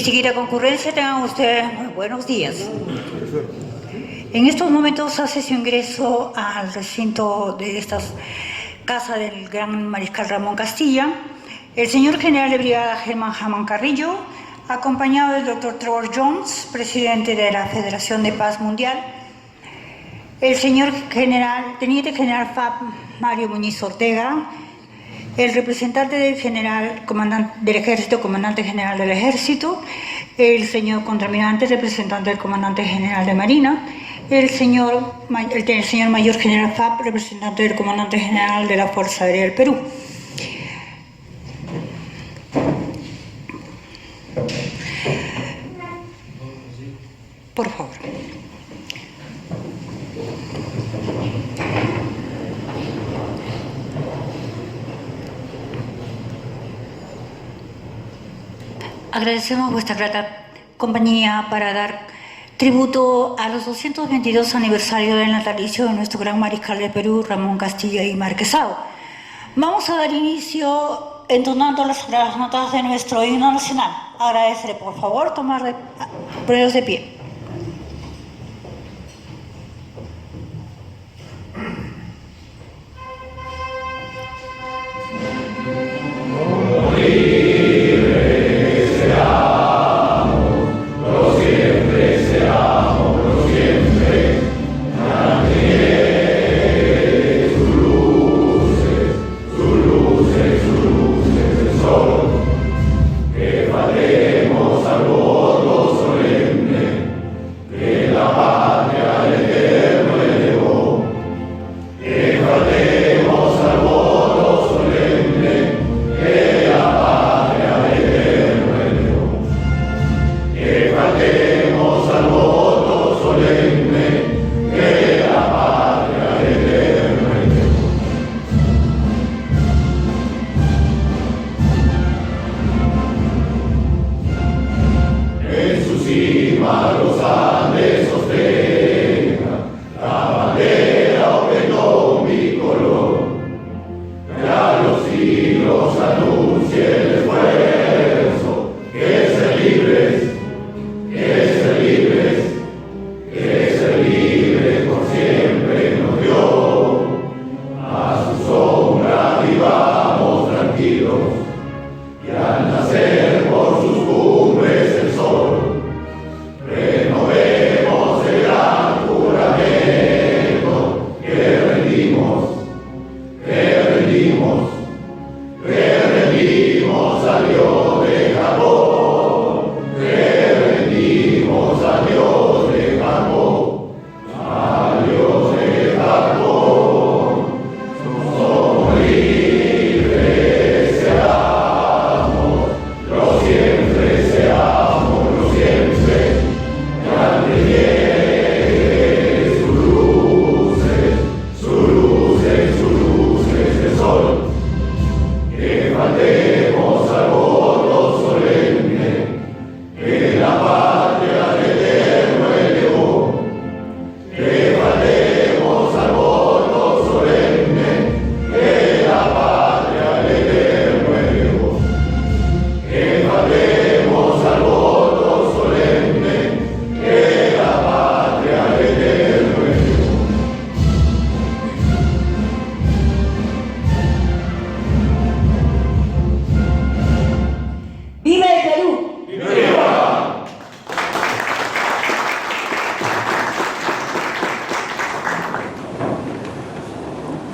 Distinguida concurrencia, tengan ustedes muy buenos días. En estos momentos hace su ingreso al recinto de esta casa del gran mariscal Ramón Castilla el señor general de brigada Germán Jamán Carrillo, acompañado del doctor Trevor Jones, presidente de la Federación de Paz Mundial, el señor teniente general FAP Mario Muñiz Ortega, el representante del ejército, comandante general del ejército, el señor contraalmirante, representante del comandante general de Marina, el señor mayor general FAP, representante del comandante general de la Fuerza Aérea del Perú. Por favor. Agradecemos vuestra grata compañía para dar tributo a los 222 aniversarios del natalicio de nuestro gran mariscal de Perú, Ramón Castilla y Marquesado. Vamos a dar inicio entonando las notas de nuestro himno nacional. Agradeceré, por favor, poneros de pie.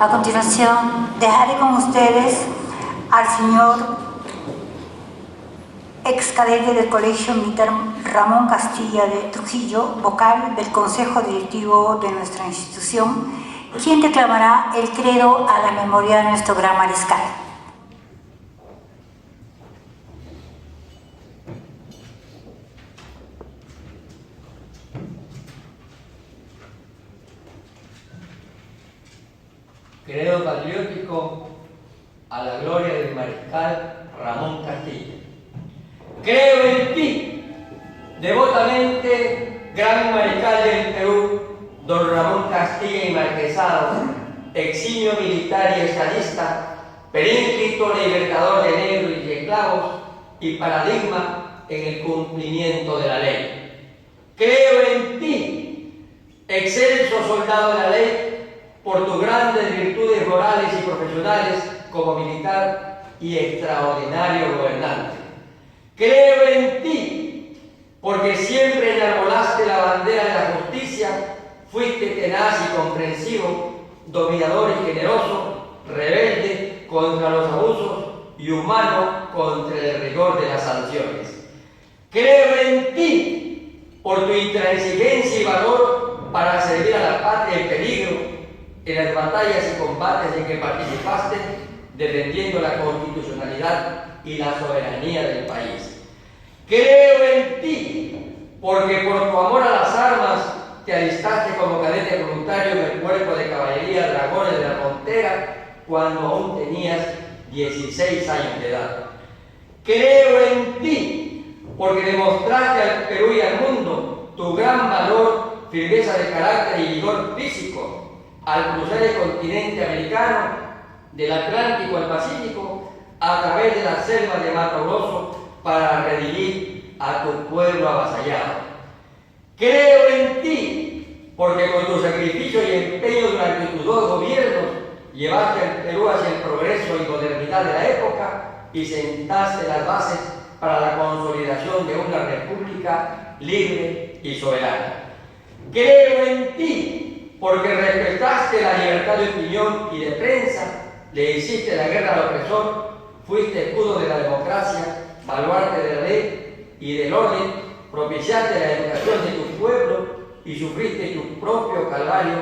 A continuación, dejaré con ustedes al señor ex cadete del Colegio Militar Ramón Castilla de Trujillo, vocal del Consejo Directivo de nuestra institución, quien declamará el credo a la memoria de nuestro gran mariscal. Credo patriótico a la gloria del mariscal Ramón Castilla. Creo en ti, devotamente, gran mariscal del Perú, don Ramón Castilla y Marquesado, eximio militar y estadista, perínclito libertador de negros y esclavos y paradigma en el cumplimiento de la ley. Creo en ti, excelso soldado de la ley, por tus grandes virtudes morales y profesionales como militar y extraordinario gobernante. Creo en ti, porque siempre enarbolaste la bandera de la justicia, fuiste tenaz y comprensivo, dominador y generoso, rebelde contra los abusos y humano contra el rigor de las sanciones. Creo en ti, por tu intransigencia y valor para servir a la patria en peligro, en las batallas y combates en que participaste, defendiendo la constitucionalidad y la soberanía del país. Creo en ti, porque por tu amor a las armas te alistaste como cadete voluntario en el Cuerpo de Caballería Dragones de la Frontera cuando aún tenías 16 años de edad. Creo en ti, porque demostraste al Perú y al mundo tu gran valor, firmeza de carácter y vigor físico al cruzar el continente americano, del Atlántico al Pacífico, a través de las selvas de Mato Grosso para redimir a tu pueblo avasallado. Creo en ti, porque con tu sacrificio y empeño durante tus 2 gobiernos llevaste al Perú hacia el progreso y modernidad de la época y sentaste las bases para la consolidación de una república libre y soberana. Creo en ti, porque respetaste la libertad de opinión y de prensa, le hiciste la guerra al opresor, fuiste escudo de la democracia, baluarte de la ley y del orden, propiciaste la educación de tu pueblo y sufriste tu propio calvario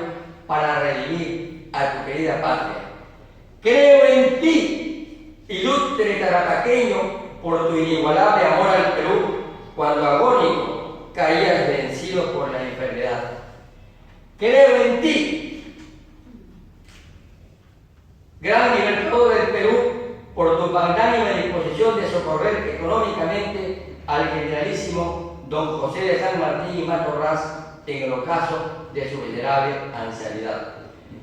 para redimir a tu querida patria. Creo en ti, ilustre tarapaqueño, por tu inigualable amor al Perú, cuando agónico caías vencido por la enfermedad. Creo en ti, gran libertador del Perú, por tu magnánima disposición de socorrer económicamente al generalísimo don José de San Martín y Matorras en el ocaso de su venerable ancianidad.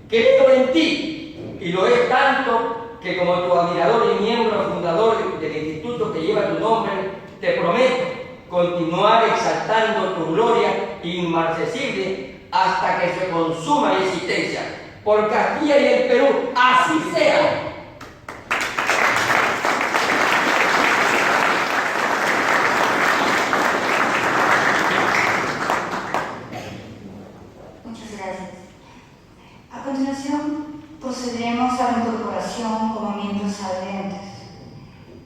Creo en ti, y lo es tanto que como tu admirador y miembro fundador del instituto que lleva tu nombre, te prometo continuar exaltando tu gloria inmarcesible hasta que se consuma mi existencia. Por Castilla y el Perú, así sea. A continuación, procederemos a la incorporación como miembros adherentes.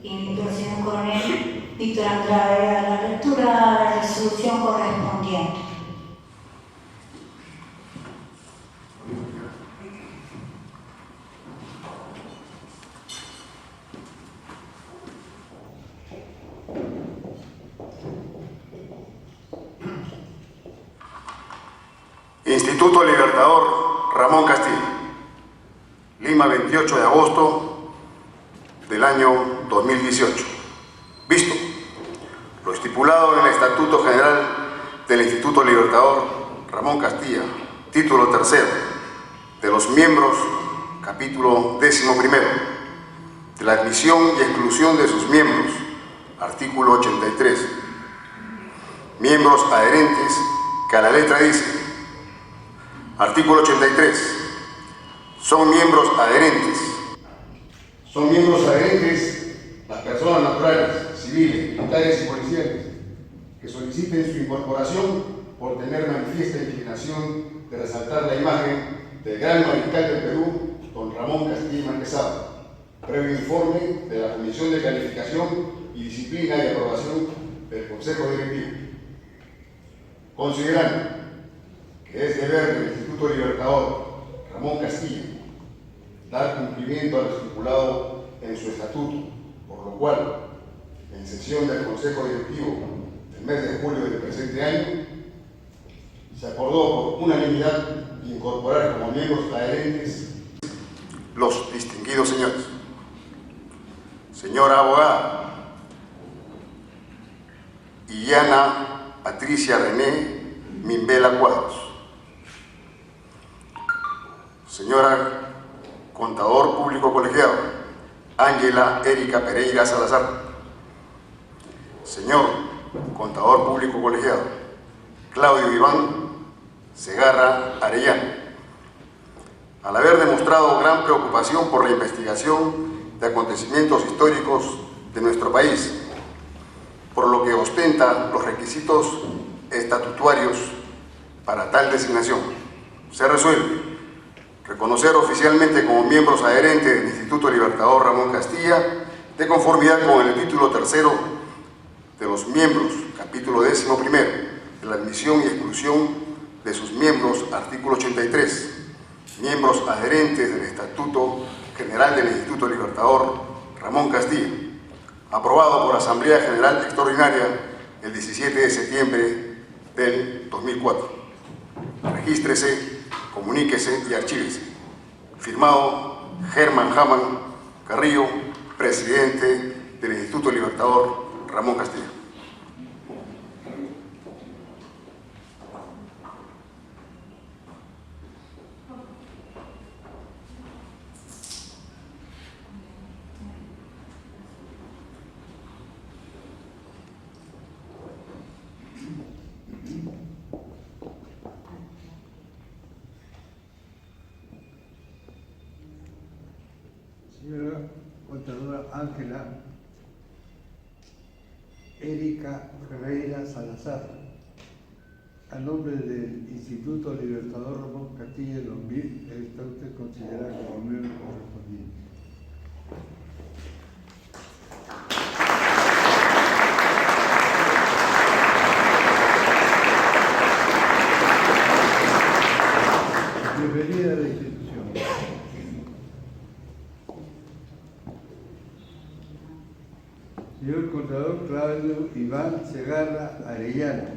Invito al señor coronel Víctor Andrade a la lectura de la resolución correspondiente. Instituto Libertador Ramón Castilla, Lima, 28 de agosto del año 2018. Visto lo estipulado en el Estatuto General del Instituto Libertador Ramón Castilla, título 3 de los miembros, capítulo 11, de la admisión y exclusión de sus miembros, artículo 83. Miembros adherentes que a la letra dice: artículo 83. Son miembros adherentes. Son miembros adherentes las personas naturales, civiles, militares y policiales que soliciten su incorporación por tener manifiesta inclinación de resaltar la imagen del gran mariscal del Perú, don Ramón Castilla Marquesado, previo informe de la Comisión de Calificación y Disciplina y Aprobación del Consejo Directivo. Considerando que es deber del Instituto Libertador Ramón Castilla dar cumplimiento a lo estipulado en su estatuto, por lo cual, en sesión del Consejo Directivo del mes de julio del presente año, se acordó por unanimidad incorporar como miembros adherentes los distinguidos señores: señora abogada Illana Patricia René Mimbela Cuadros, señora contador público colegiado Ángela Erika Pereira Salazar, señor Contador Público Colegiado, Claudio Iván Segarra Arellano. Al haber demostrado gran preocupación por la investigación de acontecimientos históricos de nuestro país, por lo que ostenta los requisitos estatutarios para tal designación, se resuelve reconocer oficialmente como miembros adherentes del Instituto Libertador Ramón Castilla, de conformidad con el título tercero de los miembros, capítulo 11º, de la admisión y exclusión de sus miembros, artículo 83, miembros adherentes del Estatuto General del Instituto Libertador Ramón Castilla, aprobado por Asamblea General Extraordinaria el 17 de septiembre del 2004. Regístrese, comuníquese y archívese. Firmado Germán Hamán Carrillo, presidente del Instituto Libertador Ramón Castilla. Señora contadora Ángela Erika Ferreira Salazar, a nombre del Instituto Libertador Ramón Castilla y Lombí, está usted considerada como miembro correspondiente. Bienvenida a la institución. Señor contador Claudio Iván Segarra Arellano,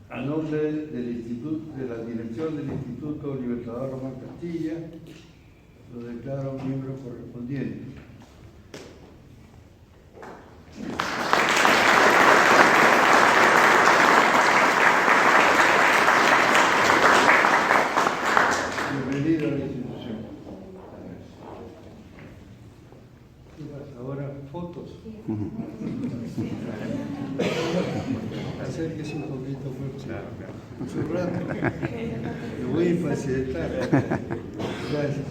a nombre del Instituto, de la Dirección del Instituto Libertador Ramón Castilla, lo declaro miembro correspondiente. Bienvenido a la institución. Ahora fotos. Acérquese un poquito, pues. Un rato. Lo voy a facilitar. Gracias.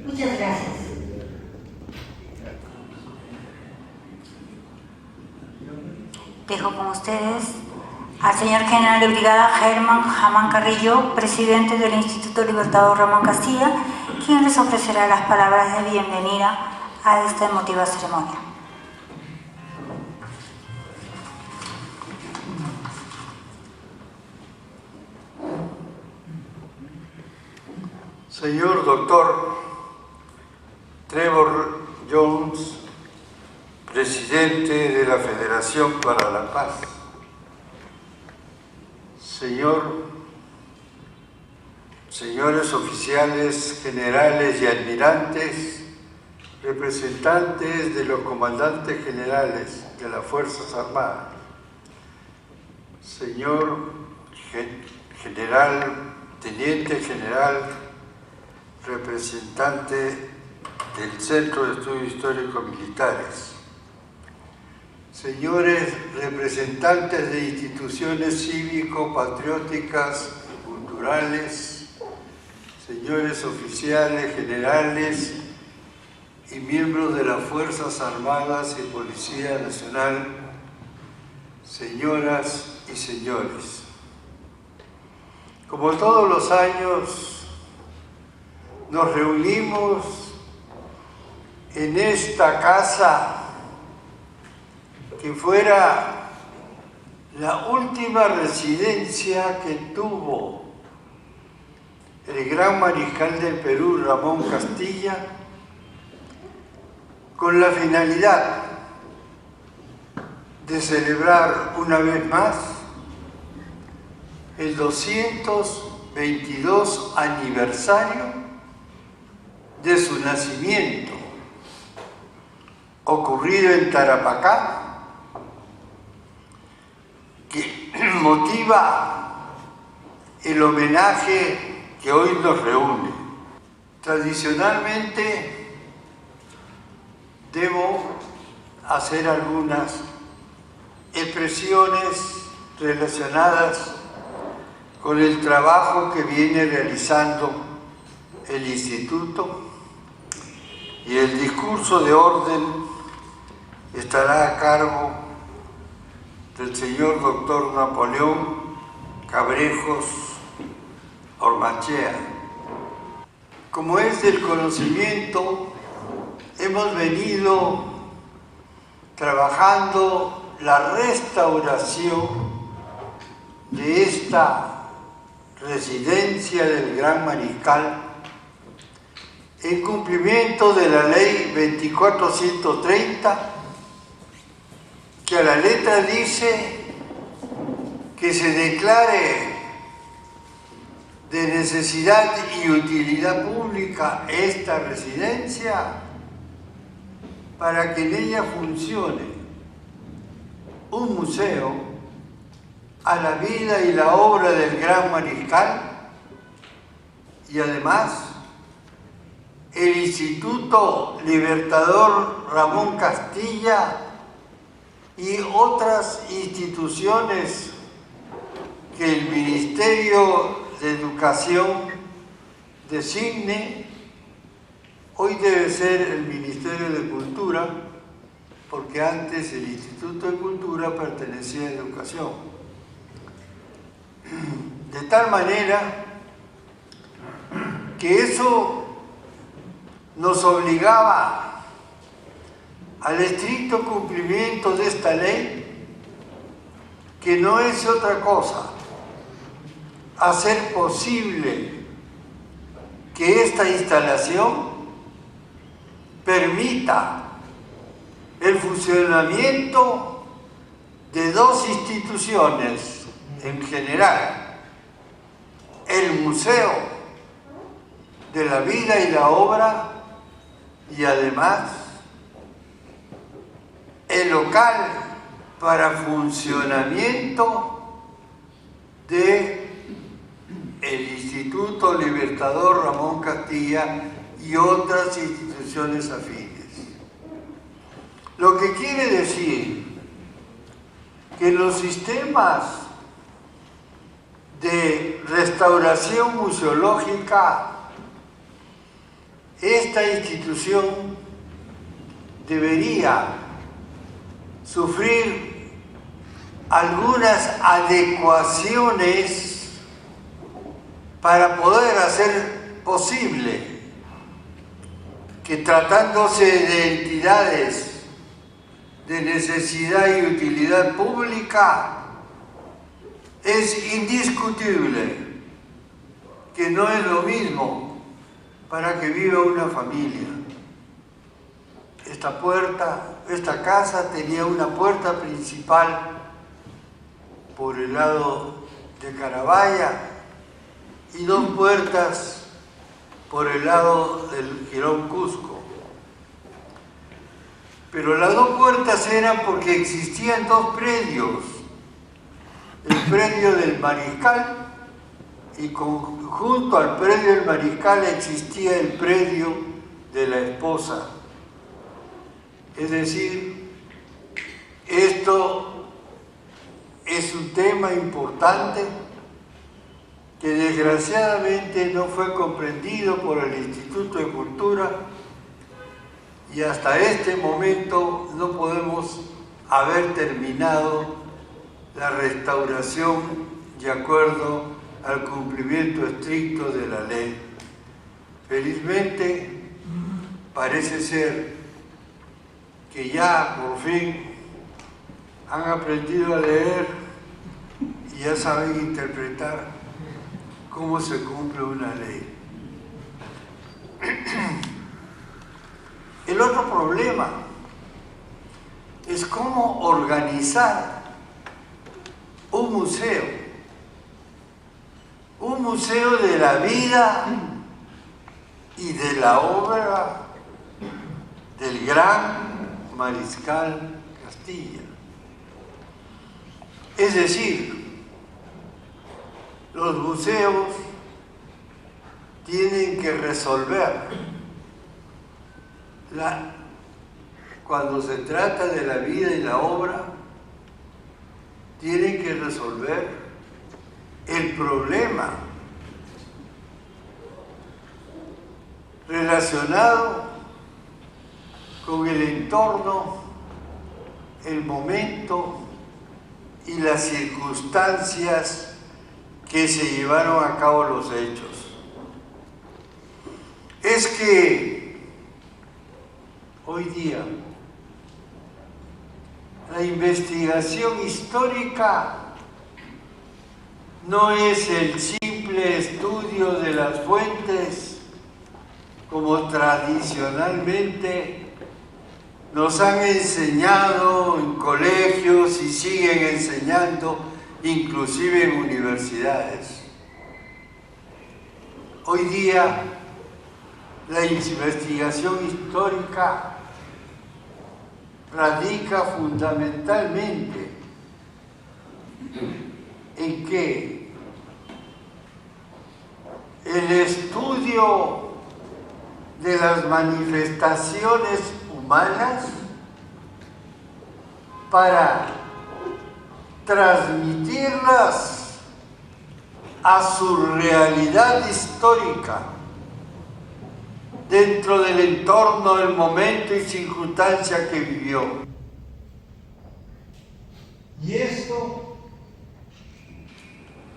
Muchas gracias. Dejo con ustedes al señor general de brigada Germán Hamán Carrillo, presidente del Instituto Libertador Ramón Castilla, quien les ofrecerá las palabras de bienvenida a esta emotiva ceremonia. Señor doctor Trevor Jones, presidente de la Federación para la Paz. Señores oficiales, generales y almirantes, representantes de los comandantes generales de las Fuerzas Armadas, señor general, teniente general, representante del Centro de Estudios Históricos Militares, señores representantes de instituciones cívico-patrióticas y culturales, señores oficiales generales y miembros de las Fuerzas Armadas y Policía Nacional, señoras y señores. Como todos los años, nos reunimos en esta casa que fuera la última residencia que tuvo el gran mariscal del Perú, Ramón Castilla, con la finalidad de celebrar una vez más el 222 aniversario de su nacimiento, ocurrido en Tarapacá, que motiva el homenaje que hoy nos reúne. Tradicionalmente debo hacer algunas expresiones relacionadas con el trabajo que viene realizando el Instituto, y el discurso de orden estará a cargo del señor doctor Napoleón Cabrejos Ormachea. Como es del conocimiento, hemos venido trabajando la restauración de esta residencia del Gran Mariscal en cumplimiento de la Ley 2430, que a la letra dice que se declare de necesidad y utilidad pública esta residencia para que en ella funcione un museo a la vida y la obra del Gran Mariscal, y además el Instituto Libertador Ramón Castilla y otras instituciones que el Ministerio de Educación designe. Hoy debe ser el Ministerio de Cultura, porque antes el Instituto de Cultura pertenecía a Educación. De tal manera que eso nos obligaba al estricto cumplimiento de esta ley, que no es otra cosa hacer posible que esta instalación permita el funcionamiento de dos instituciones en general: el Museo de la Vida y la Obra, y además el local para funcionamiento de el Instituto Libertador Ramón Castilla y otras instituciones afines. Lo que quiere decir que los sistemas de restauración museológica, esta institución debería sufrir algunas adecuaciones para poder hacer posible que, tratándose de entidades de necesidad y utilidad pública, es indiscutible que no es lo mismo para que viva una familia. Esta casa tenía una puerta principal por el lado de Carabaya y dos puertas por el lado del Jirón Cusco. Pero las dos puertas eran porque existían dos predios: el predio del Mariscal, y junto al predio del Mariscal existía el predio de la esposa. Es decir, esto es un tema importante que desgraciadamente no fue comprendido por el Instituto de Cultura, y hasta este momento no podemos haber terminado la restauración de acuerdo al cumplimiento estricto de la ley. Felizmente, parece ser que ya por fin han aprendido a leer y ya saben interpretar cómo se cumple una ley. El otro problema es cómo organizar un museo de la vida y de la obra del Gran Mariscal Castilla. Es decir, los museos tienen que resolver cuando se trata de la vida y la obra, tiene que resolver el problema relacionado con el entorno, el momento y las circunstancias que se llevaron a cabo los hechos. Es que hoy día la investigación histórica no es el simple estudio de las fuentes como tradicionalmente nos han enseñado en colegios y siguen enseñando, inclusive en universidades. Hoy día, la investigación histórica radica fundamentalmente en que el estudio de las manifestaciones humanas para transmitirlas a su realidad histórica dentro del entorno, del momento y circunstancia que vivió. Y esto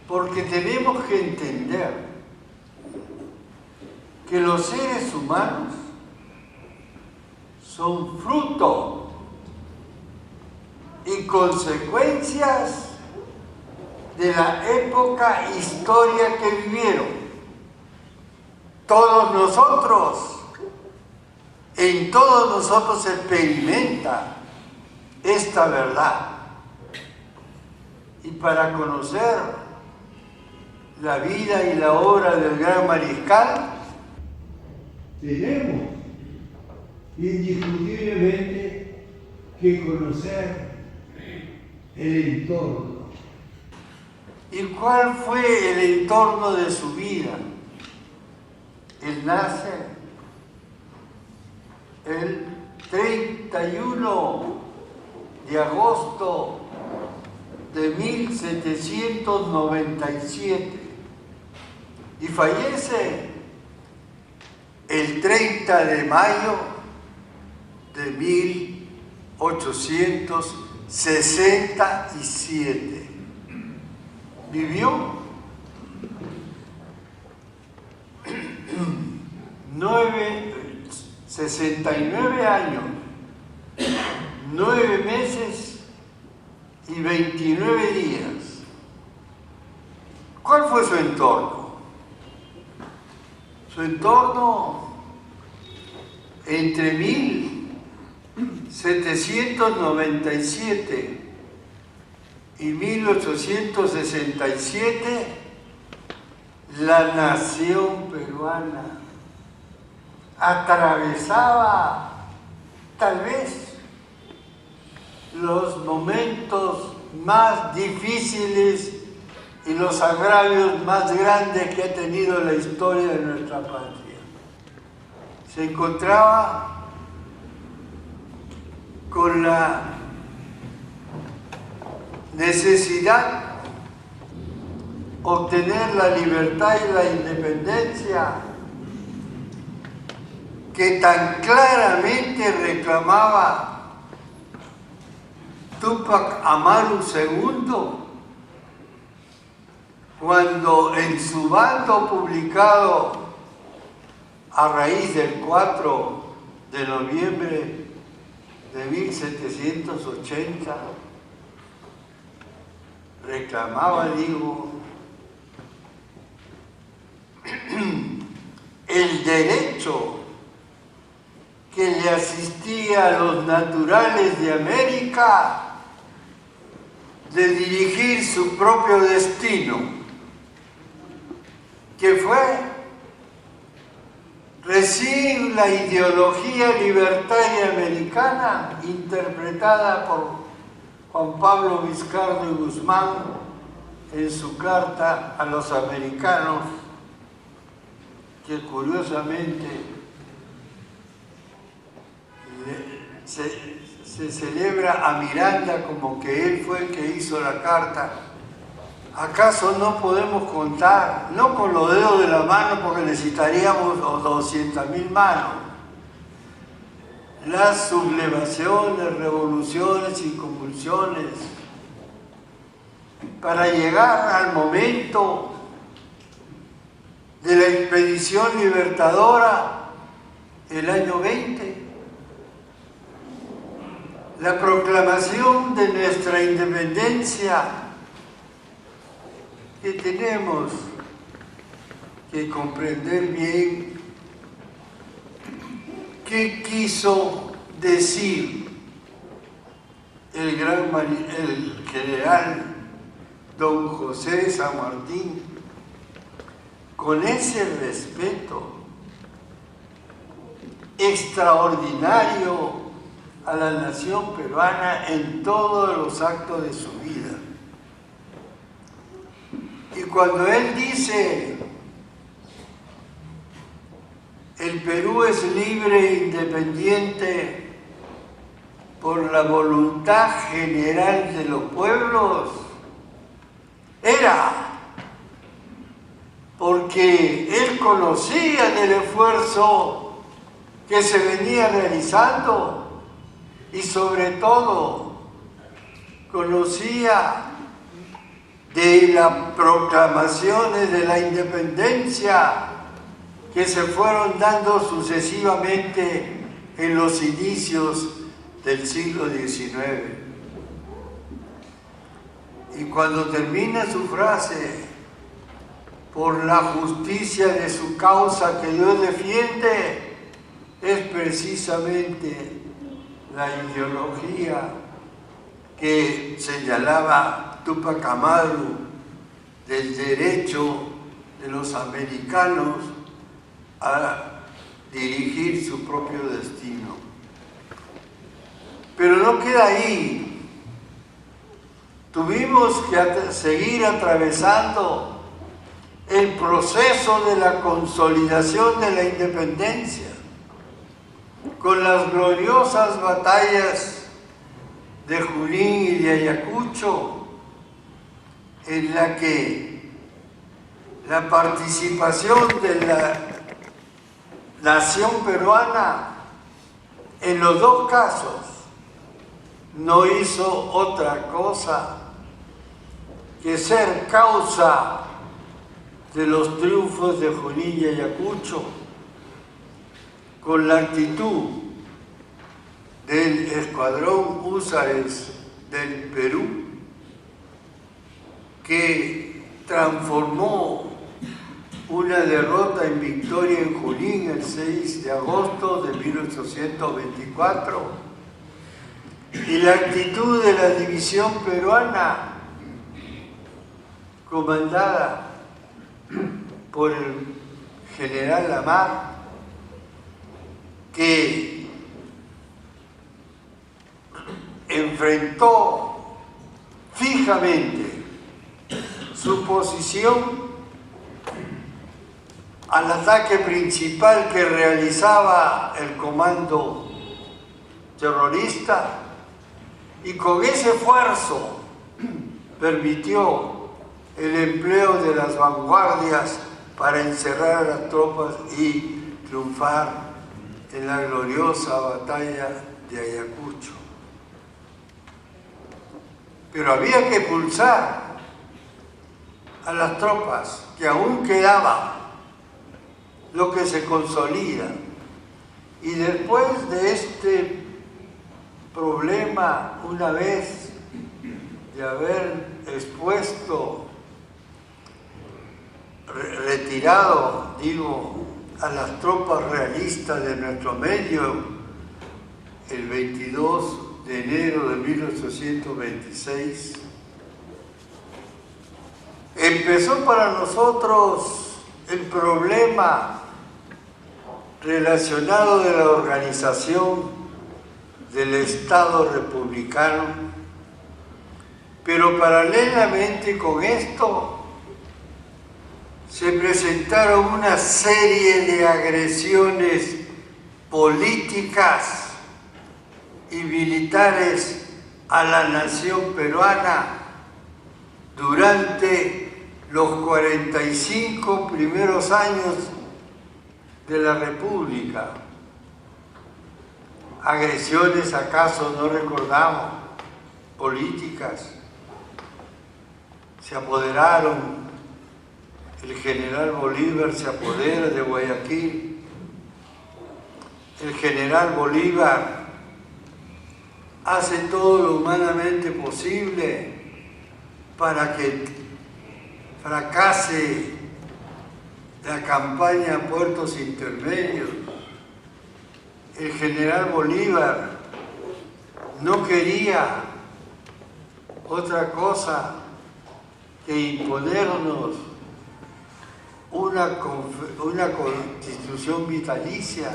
porque tenemos que entender que los seres humanos son fruto y consecuencias de la época, historia que vivieron. Todos nosotros, en todos nosotros se experimenta esta verdad. Y para conocer la vida y la obra del gran mariscal, tenemos indiscutiblemente que conocer el entorno. ¿Y cuál fue el entorno de su vida? Él nace el 31 de agosto de 1797 y fallece el 30 de mayo de 1867. Vivió 69 años, 9 meses y 29 días. ¿Cuál fue su entorno? Su entorno entre 1797 y 1867, la nación peruana atravesaba tal vez los momentos más difíciles y los agravios más grandes que ha tenido la historia de nuestra patria. Se encontraba con la necesidad de obtener la libertad y la independencia que tan claramente reclamaba Túpac Amaru II cuando en su bando publicado a raíz del 4 de noviembre de 1780 reclamaba, el derecho que le asistía a los naturales de América de dirigir su propio destino, que fue recibir la ideología libertaria americana interpretada por Juan Pablo Vizcardo y Guzmán en su carta a los americanos, que curiosamente se se celebra a Miranda como que él fue el que hizo la carta. ¿Acaso no podemos contar, no con los dedos de la mano porque necesitaríamos 200.000 manos, las sublevaciones, revoluciones y convulsiones para llegar al momento de la expedición libertadora el año 20? La proclamación de nuestra independencia, que tenemos que comprender bien qué quiso decir el general don José San Martín con ese respeto extraordinario a la nación peruana en todos los actos de su vida. Y cuando él dice, el Perú es libre e independiente por la voluntad general de los pueblos, era porque él conocía del esfuerzo que se venía realizando y sobre todo conocía de las proclamaciones de la independencia que se fueron dando sucesivamente en los inicios del siglo XIX. Y cuando termina su frase, por la justicia de su causa que Dios defiende, es precisamente la ideología que señalaba Túpac Amaru del derecho de los americanos a dirigir su propio destino. Pero no queda ahí. Tuvimos que seguir atravesando el proceso de la consolidación de la independencia con las gloriosas batallas de Junín y de Ayacucho, en la que la participación de la nación peruana en los dos casos no hizo otra cosa que ser causa de los triunfos de Junín y Ayacucho, con la actitud del escuadrón húsares del Perú, que transformó una derrota en victoria en Junín el 6 de agosto de 1824, y la actitud de la división peruana comandada por el general Lamar, que enfrentó fijamente su posición al ataque principal que realizaba el comando terrorista, y con ese esfuerzo permitió el empleo de las vanguardias para encerrar a las tropas y triunfar en la gloriosa batalla de Ayacucho. Pero había que pulsar a las tropas, que aún quedaba lo que se consolida. Y después de este problema, una vez de haber expuesto, retirado, a las tropas realistas de nuestro medio el 22 de enero de 1826, empezó para nosotros el problema relacionado de la organización del Estado republicano, pero paralelamente con esto se presentaron una serie de agresiones políticas y militares a la nación peruana durante los 45 primeros años de la República. ¿Agresiones acaso no recordamos? Políticas. Se apoderaron, el general Bolívar se apodera de Guayaquil. El general Bolívar hace todo lo humanamente posible para que fracase la campaña a puertos intermedios. El general Bolívar no quería otra cosa que imponernos una constitución vitalicia.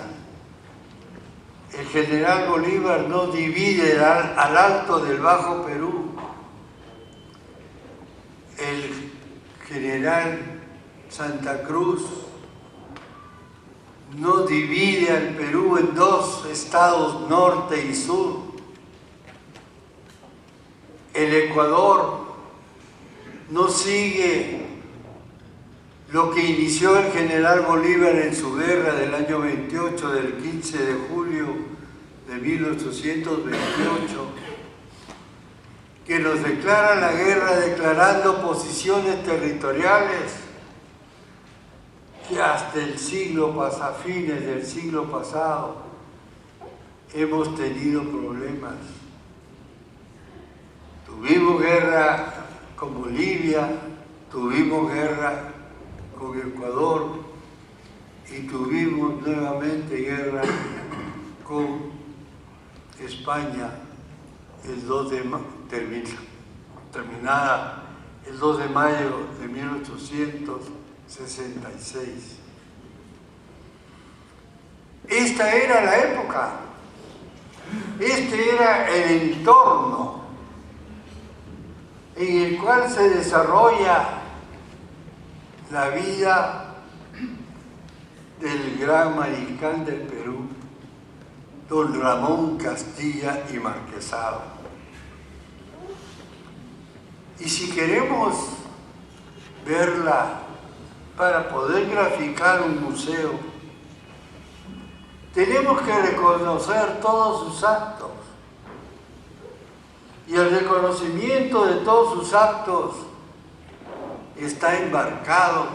El general Bolívar no divide al Alto del Bajo Perú. El general Santa Cruz no divide al Perú en dos estados, norte y sur. El Ecuador no sigue lo que inició el general Bolívar en su guerra del año 28, del 15 de julio de 1828, que nos declara la guerra declarando posiciones territoriales que hasta el fines del siglo pasado hemos tenido problemas. Tuvimos guerra con Bolivia, tuvimos guerra con Ecuador y tuvimos nuevamente guerra con España terminada el 2 de mayo de 1866. Esta era la época, este era el entorno en el cual se desarrolla la vida del gran mariscal del Perú, don Ramón Castilla y Marquesado. Y si queremos verla para poder graficar un museo, tenemos que reconocer todos sus actos. Y el reconocimiento de todos sus actos está embarcado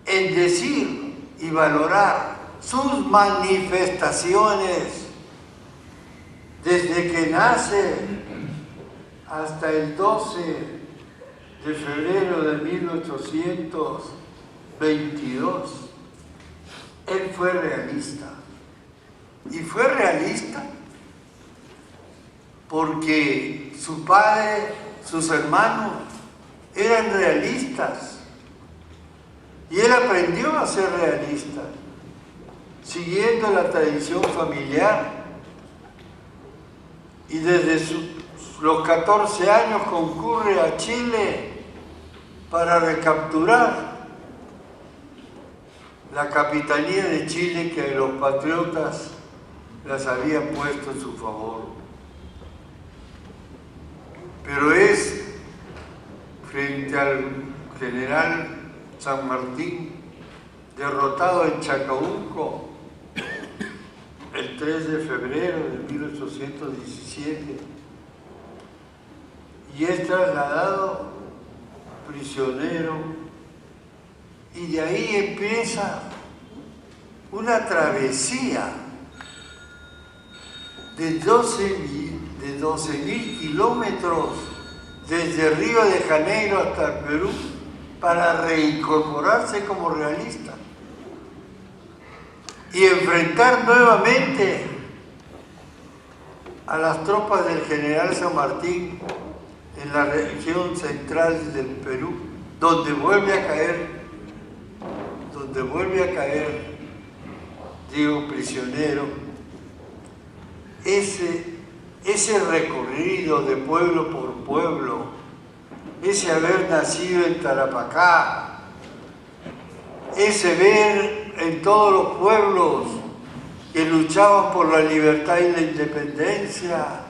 en decir y valorar sus manifestaciones desde que nace hasta el 12 de febrero de 1822. Él fue realista. Y fue realista porque su padre, sus hermanos eran realistas. Y él aprendió a ser realista, siguiendo la tradición familiar. Y desde los 14 años concurre a Chile para recapturar la capitanía de Chile que los patriotas las habían puesto en su favor. Pero es frente al general San Martín, derrotado en Chacabuco el 3 de febrero de 1817, y es trasladado prisionero, y de ahí empieza una travesía de 12.000 kilómetros desde Río de Janeiro hasta el Perú para reincorporarse como realista y enfrentar nuevamente a las tropas del general San Martín en la región central del Perú, donde vuelve a caer, digo, prisionero. Ese recorrido de pueblo por pueblo, ese haber nacido en Tarapacá, ese ver en todos los pueblos que luchaban por la libertad y la independencia,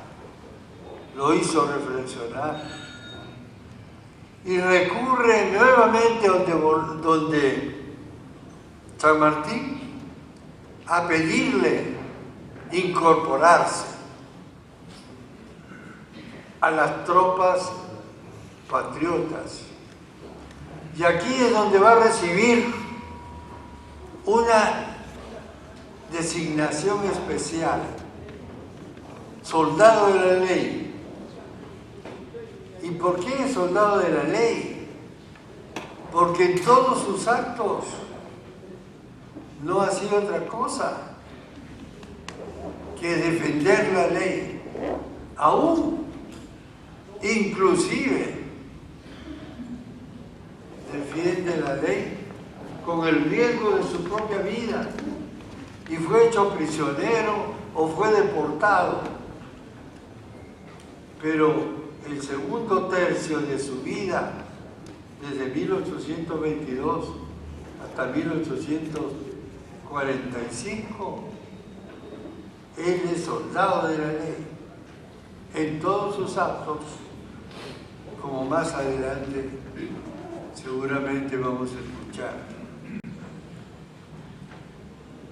lo hizo reflexionar. Y recurre nuevamente donde San Martín a pedirle incorporarse a las tropas patriotas. Y aquí es donde va a recibir una designación especial, soldado de la ley. ¿Y por qué soldado de la ley? Porque en todos sus actos no ha sido otra cosa que defender la ley, aún, inclusive, defiende la ley con el riesgo de su propia vida y fue hecho prisionero o fue deportado. pero el segundo tercio de su vida, desde 1822 hasta 1845, él es soldado de la ley en todos sus actos, como más adelante seguramente vamos a escuchar.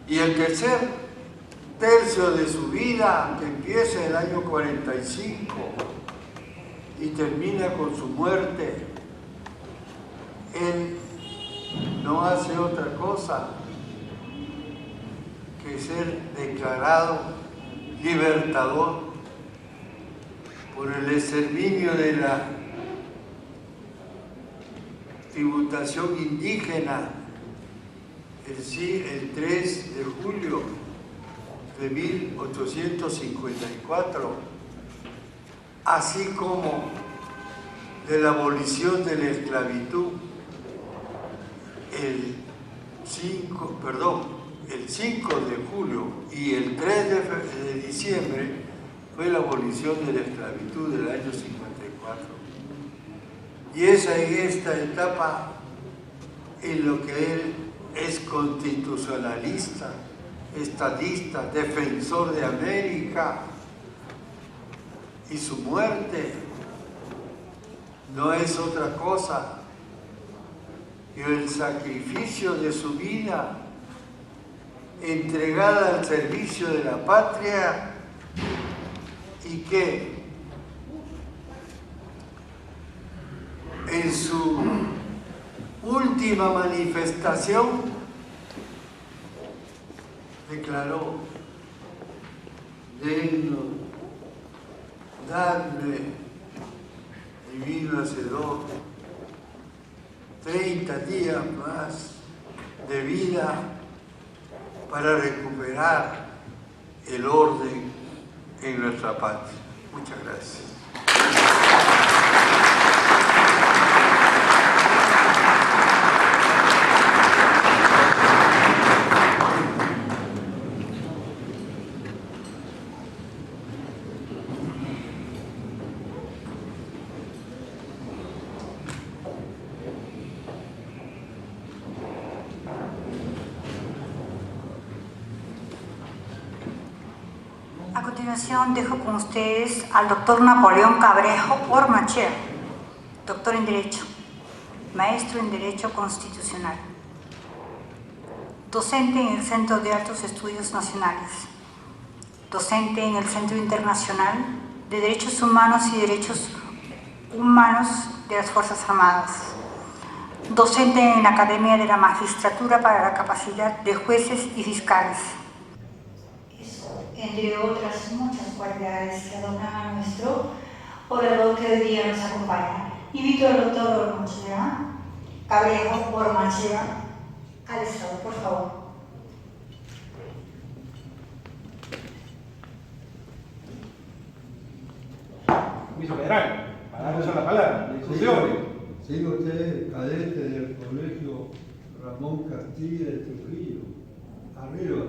Y el tercer tercio de su vida, que empieza el año 45 y termina con su muerte, él no hace otra cosa que ser declarado libertador por el exterminio de la tributación indígena el 3 de julio de 1854, así como de la abolición de la esclavitud el 5 de julio y el 3 de diciembre fue la abolición de la esclavitud del año 54. Y es en esta etapa en lo que él es constitucionalista, estadista, defensor de América, y su muerte no es otra cosa que el sacrificio de su vida entregada al servicio de la patria, y que en su última manifestación declaró: "Dennos, dadme, divino Hacedor, 30 días más de vida para recuperar el orden en nuestra patria". Muchas gracias. A continuación dejo con ustedes al doctor Napoleón Cabrejo Ormachea, doctor en Derecho, maestro en Derecho Constitucional, docente en el Centro de Altos Estudios Nacionales, docente en el Centro Internacional de Derechos Humanos y Derechos Humanos de las Fuerzas Armadas, docente en la Academia de la Magistratura para la Capacidad de Jueces y Fiscales. Entre otras muchas cualidades que adornan a nuestro orador que hoy día nos acompaña. Invito al doctor Ormachea, Cabrejo Ormachea, al estrado, por favor. Vicegeneral, para darle la palabra. Sigo usted, cadete del Colegio Ramón Castilla de Trujillo. Arriba.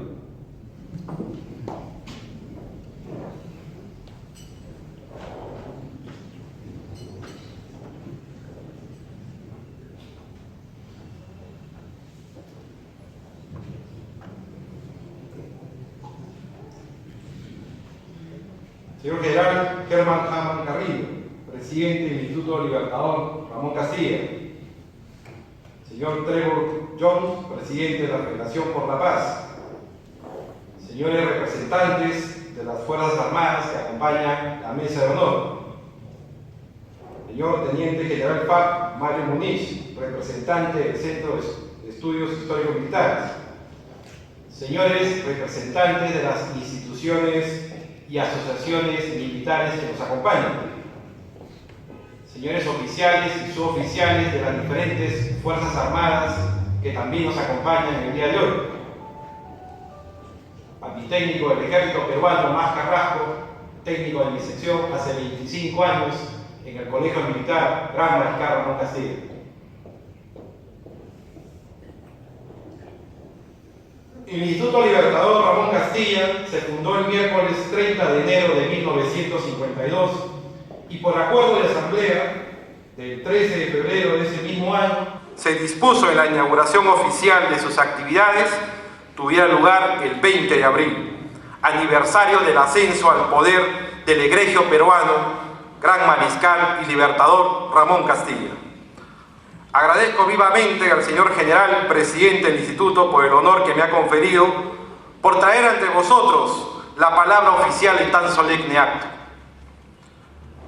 Señor General Germán Hamann Carrillo, presidente del Instituto Libertador Ramón Castilla. Señor Trevor Jones, presidente de la Federación por la Paz. Señores representantes de las Fuerzas Armadas que acompañan la mesa de honor. Señor Teniente General FARC Mario Muniz, representante del Centro de Estudios Históricos Militares. Señores representantes de las instituciones y asociaciones militares que nos acompañan. Señores oficiales y suboficiales de las diferentes Fuerzas Armadas que también nos acompañan en el día de hoy. A mi técnico del Ejército Peruano, Más Carrasco, técnico de mi sección hace 25 años en el Colegio Militar Gran Mariscal Ramón Castilla. El Instituto Libertador Ramón Castilla se fundó el miércoles 30 de enero de 1952 y por acuerdo de asamblea del 13 de febrero de ese mismo año se dispuso en la inauguración oficial de sus actividades tuviera lugar el 20 de abril, aniversario del ascenso al poder del egregio peruano, Gran Mariscal y Libertador Ramón Castilla. Agradezco vivamente al señor General, Presidente del Instituto, por el honor que me ha conferido por traer ante vosotros la palabra oficial en tan solemne acto.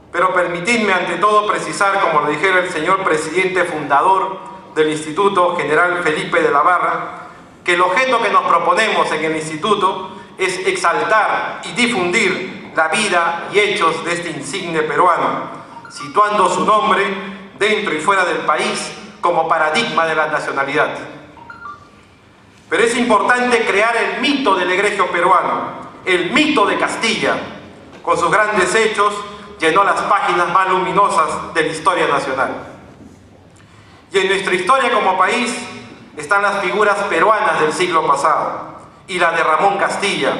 Pero permitidme ante todo precisar, como lo dijera el señor Presidente fundador del Instituto, General Felipe de la Barra, que el objeto que nos proponemos en el Instituto es exaltar y difundir la vida y hechos de este insigne peruano, situando su nombre dentro y fuera del país como paradigma de la nacionalidad. Pero es importante crear el mito del egregio peruano, el mito de Castilla. Con sus grandes hechos llenó las páginas más luminosas de la historia nacional. Y en nuestra historia como país están las figuras peruanas del siglo pasado y la de Ramón Castilla,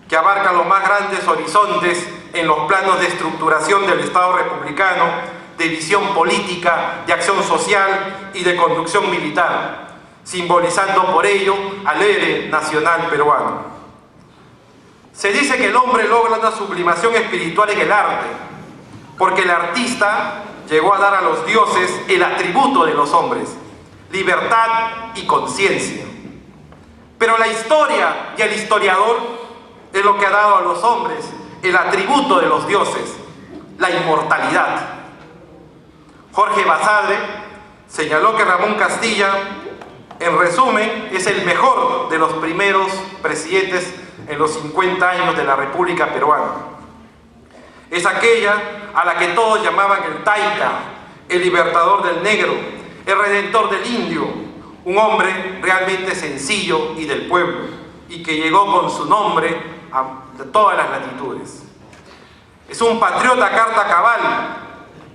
que abarca los más grandes horizontes en los planos de estructuración del Estado republicano, de visión política, de acción social y de conducción militar, simbolizando por ello al héroe nacional peruano. Se dice que el hombre logra una sublimación espiritual en el arte, porque el artista llegó a dar a los dioses el atributo de los hombres, libertad y conciencia. Pero la historia y el historiador es lo que ha dado a los hombres el atributo de los dioses, la inmortalidad. Jorge Basadre señaló que Ramón Castilla, en resumen, es el mejor de los primeros presidentes en los 50 años de la República Peruana. Es aquella a la que todos llamaban el Taita, el libertador del negro, el redentor del indio, un hombre realmente sencillo y del pueblo, y que llegó con su nombre a todas las latitudes. Es un patriota carta cabal.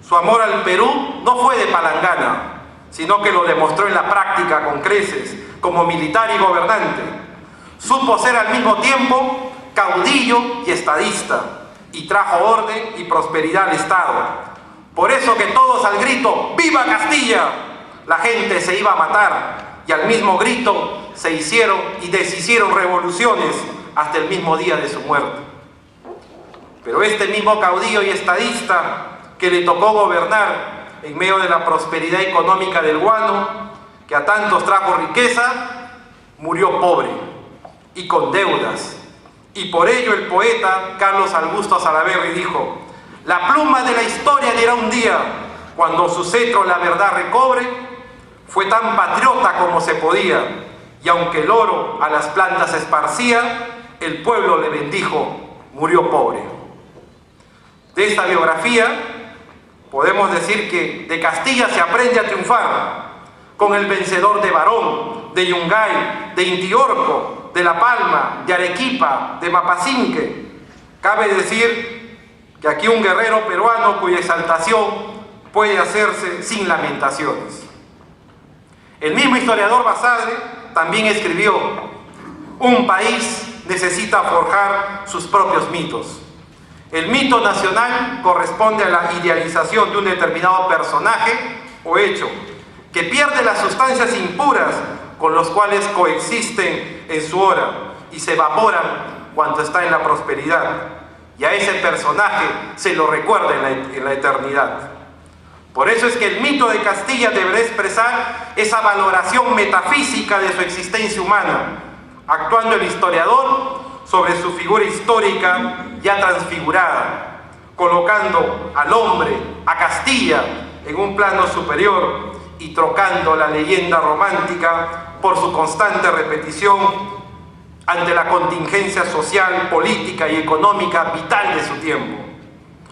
Su amor al Perú no fue de palangana, sino que lo demostró en la práctica con creces, como militar y gobernante. Supo ser al mismo tiempo caudillo y estadista, y trajo orden y prosperidad al Estado. Por eso que todos al grito ¡Viva Castilla!, la gente se iba a matar, y al mismo grito se hicieron y deshicieron revoluciones hasta el mismo día de su muerte. Pero este mismo caudillo y estadista que le tocó gobernar en medio de la prosperidad económica del guano, que a tantos trajo riqueza, murió pobre y con deudas. Y por ello el poeta Carlos Augusto Salaverry dijo: la pluma de la historia dirá un día, cuando su cetro la verdad recobre, fue tan patriota como se podía, y aunque el oro a las plantas esparcía, el pueblo le bendijo, murió pobre. De esta biografía podemos decir que de Castilla se aprende a triunfar, con el vencedor de Barón, de Yungay, de Intiorco, de La Palma, de Arequipa, de Mapasinque. Cabe decir que aquí un guerrero peruano cuya exaltación puede hacerse sin lamentaciones. El mismo historiador Basadre también escribió: un país necesita forjar sus propios mitos. El mito nacional corresponde a la idealización de un determinado personaje o hecho que pierde las sustancias impuras con los cuales coexisten en su hora y se evaporan cuando está en la prosperidad. y a ese personaje se lo recuerda en la eternidad. Por eso es que el mito de Castilla deberá expresar esa valoración metafísica de su existencia humana, actuando el historiador sobre su figura histórica ya transfigurada, colocando al hombre, a Castilla, en un plano superior y trocando la leyenda romántica por su constante repetición ante la contingencia social, política y económica vital de su tiempo,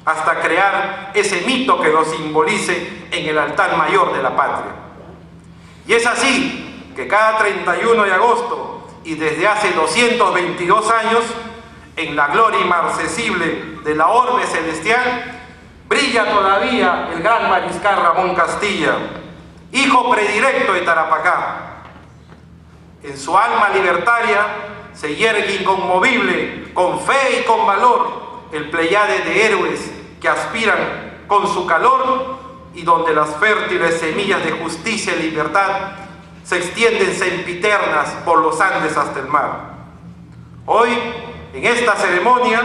hasta crear ese mito que lo simbolice en el altar mayor de la patria. Y es así que cada 31 de agosto y desde hace 222 años, en la gloria inmarcesible de la orbe celestial, brilla todavía el gran mariscal Ramón Castilla, hijo predilecto de Tarapacá. En su alma libertaria se yergue inconmovible, con fe y con valor, el pleiade de héroes que aspiran con su calor y donde las fértiles semillas de justicia y libertad se extienden sempiternas por los Andes hasta el mar. Hoy, en esta ceremonia,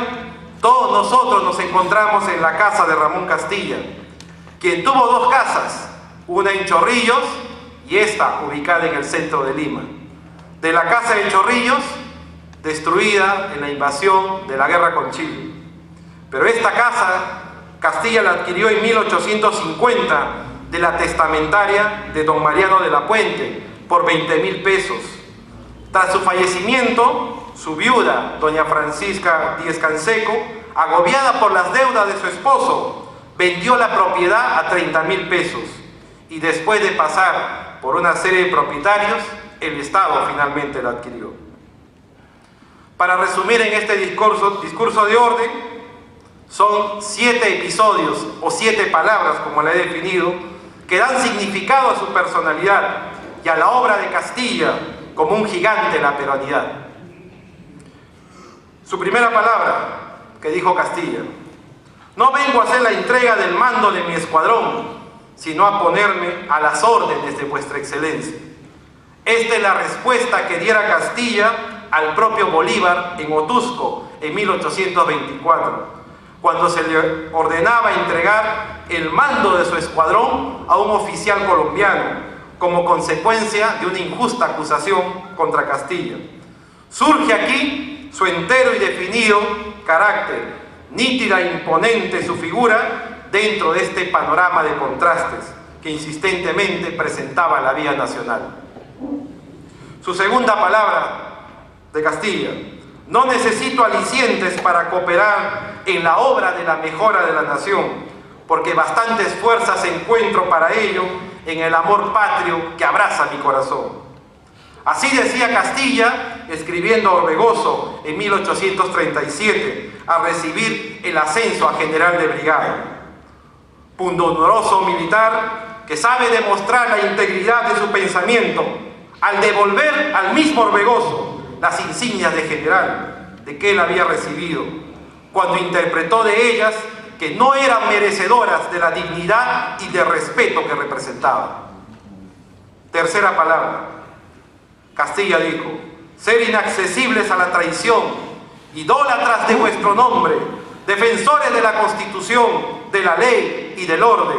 todos nosotros nos encontramos en la casa de Ramón Castilla, quien tuvo dos casas, una en Chorrillos y esta ubicada en el centro de Lima. De la casa de Chorrillos, destruida en la invasión de la guerra con Chile. Pero esta casa, Castilla la adquirió en 1850 de la testamentaria de don Mariano de la Puente por 20.000 pesos. Tras su fallecimiento, su viuda, doña Francisca Díez Canseco, agobiada por las deudas de su esposo, vendió la propiedad a 30.000 pesos y después de pasar por una serie de propietarios, el Estado finalmente la adquirió. Para resumir en este discurso de orden, son 7 episodios o 7 palabras, como la he definido, que dan significado a su personalidad y a la obra de Castilla como un gigante de la peruanidad. Su primera palabra que dijo Castilla: no vengo a hacer la entrega del mando de mi escuadrón, sino a ponerme a las órdenes de vuestra excelencia. Esta es la respuesta que diera Castilla al propio Bolívar en Otusco en 1824, cuando se le ordenaba entregar el mando de su escuadrón a un oficial colombiano como consecuencia de una injusta acusación contra Castilla. Surge aquí su entero y definido carácter, nítida e imponente su figura dentro de este panorama de contrastes que insistentemente presentaba la vía nacional. Su segunda palabra de Castilla: no necesito alicientes para cooperar en la obra de la mejora de la nación, porque bastantes fuerzas encuentro para ello en el amor patrio que abraza mi corazón. Así decía Castilla, escribiendo a Orbegoso en 1837, al recibir el ascenso a general de brigada. Pundonoroso militar que sabe demostrar la integridad de su pensamiento al devolver al mismo Orbegoso las insignias de general de que él había recibido, cuando interpretó de ellas que no eran merecedoras de la dignidad y de respeto que representaban. Tercera palabra, Castilla dijo: ser inaccesibles a la traición, idólatras de vuestro nombre, defensores de la Constitución, de la ley y del orden,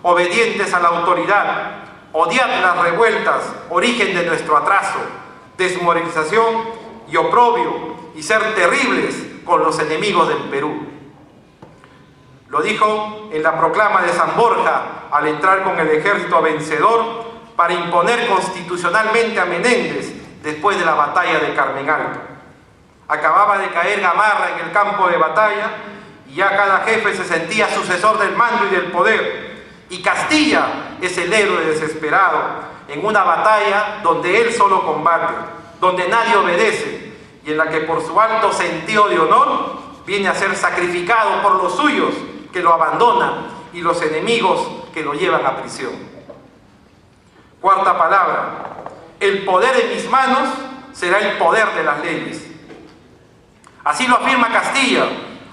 obedientes a la autoridad, odiad las revueltas, origen de nuestro atraso, desmoralización y oprobio, y ser terribles con los enemigos del Perú. Lo dijo en la proclama de San Borja al entrar con el ejército vencedor para imponer constitucionalmente a Menéndez después de la batalla de Carmen Alba. Acababa de caer Gamarra en el campo de batalla y ya cada jefe se sentía sucesor del mando y del poder. Y Castilla es el héroe desesperado en una batalla donde él solo combate, donde nadie obedece y en la que por su alto sentido de honor viene a ser sacrificado por los suyos que lo abandonan y los enemigos que lo llevan a prisión. Cuarta palabra, el poder en mis manos será el poder de las leyes. Así lo afirma Castilla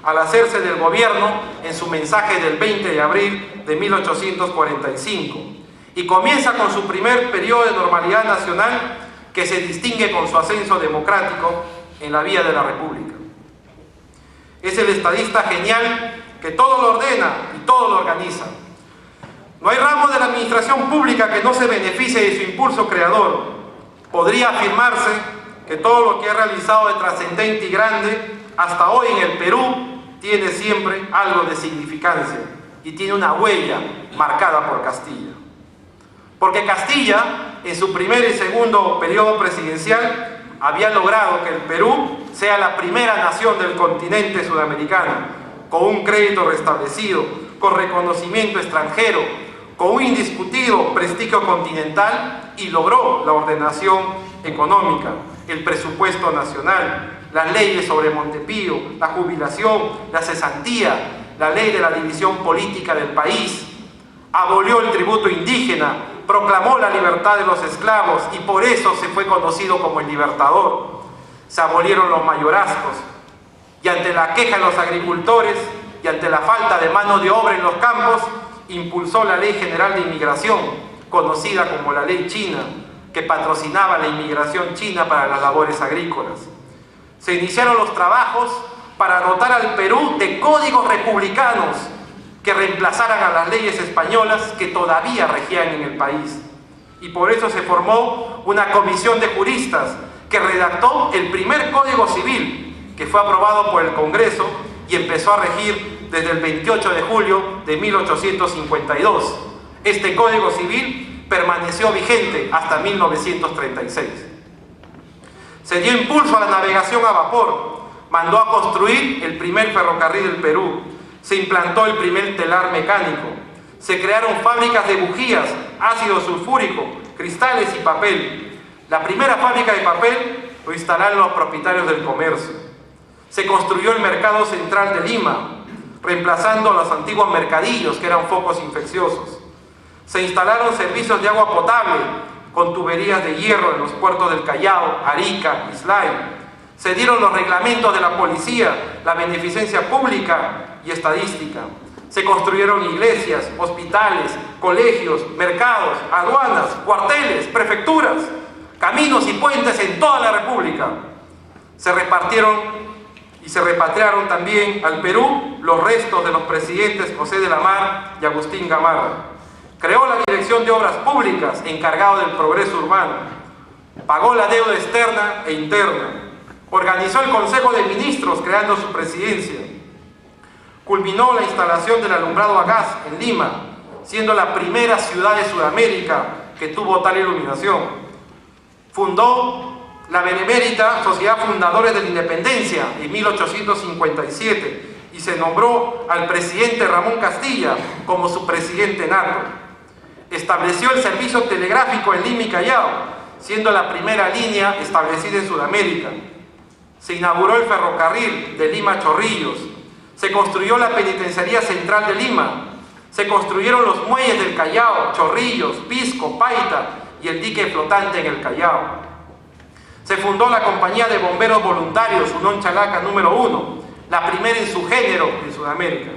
al hacerse del gobierno en su mensaje del 20 de abril de 1845 y comienza con su primer periodo de normalidad nacional que se distingue con su ascenso democrático en la vía de la República. Es el estadista genial que todo lo ordena y todo lo organiza. No hay ramo de la administración pública que no se beneficie de su impulso creador. Podría afirmarse que todo lo que ha realizado de trascendente y grande hasta hoy en el Perú tiene siempre algo de significancia y tiene una huella marcada por Castilla. Porque Castilla, en su primer y segundo periodo presidencial, había logrado que el Perú sea la primera nación del continente sudamericano, con un crédito restablecido, con reconocimiento extranjero, con un indiscutido prestigio continental, y logró la ordenación económica, el presupuesto nacional, las leyes sobre Montepío, la jubilación, la cesantía, la ley de la división política del país, abolió el tributo indígena, proclamó la libertad de los esclavos y por eso se fue conocido como el Libertador. Se abolieron los mayorazgos y ante la queja de los agricultores y ante la falta de mano de obra en los campos, impulsó la Ley General de Inmigración, conocida como la Ley China, que patrocinaba la inmigración china para las labores agrícolas. Se iniciaron los trabajos para dotar al Perú de códigos republicanos que reemplazaran a las leyes españolas que todavía regían en el país. Y por eso se formó una comisión de juristas que redactó el primer Código Civil, que fue aprobado por el Congreso y empezó a regir desde el 28 de julio de 1852. Este Código Civil permaneció vigente hasta 1936. Se dio impulso a la navegación a vapor, mandó a construir el primer ferrocarril del Perú, se implantó el primer telar mecánico, se crearon fábricas de bujías, ácido sulfúrico, cristales y papel. La primera fábrica de papel lo instalaron los propietarios del comercio. Se construyó el mercado central de Lima, reemplazando los antiguos mercadillos que eran focos infecciosos. Se instalaron servicios de agua potable con tuberías de hierro en los puertos del Callao, Arica, Islay. Se dieron los reglamentos de la policía, la beneficencia pública y estadística. Se construyeron iglesias, hospitales, colegios, mercados, aduanas, cuarteles, prefecturas, caminos y puentes en toda la República. Se repartieron y se repatriaron también al Perú los restos de los presidentes José de la Mar y Agustín Gamarra. Creó la Dirección de Obras Públicas, encargado del progreso urbano. Pagó la deuda externa e interna. Organizó el Consejo de Ministros, creando su presidencia. Culminó la instalación del alumbrado a gas en Lima, siendo la primera ciudad de Sudamérica que tuvo tal iluminación. Fundó la benemérita Sociedad Fundadores de la Independencia en 1857 y se nombró al presidente Ramón Castilla como su presidente nato. Estableció el servicio telegráfico en Lima y Callao, siendo la primera línea establecida en Sudamérica. Se inauguró el ferrocarril de Lima a Chorrillos. Se construyó la Penitenciaría Central de Lima. Se construyeron los muelles del Callao, Chorrillos, Pisco, Paita y el dique flotante en el Callao. Se fundó la Compañía de Bomberos Voluntarios Unón Chalaca número 1, la primera en su género en Sudamérica.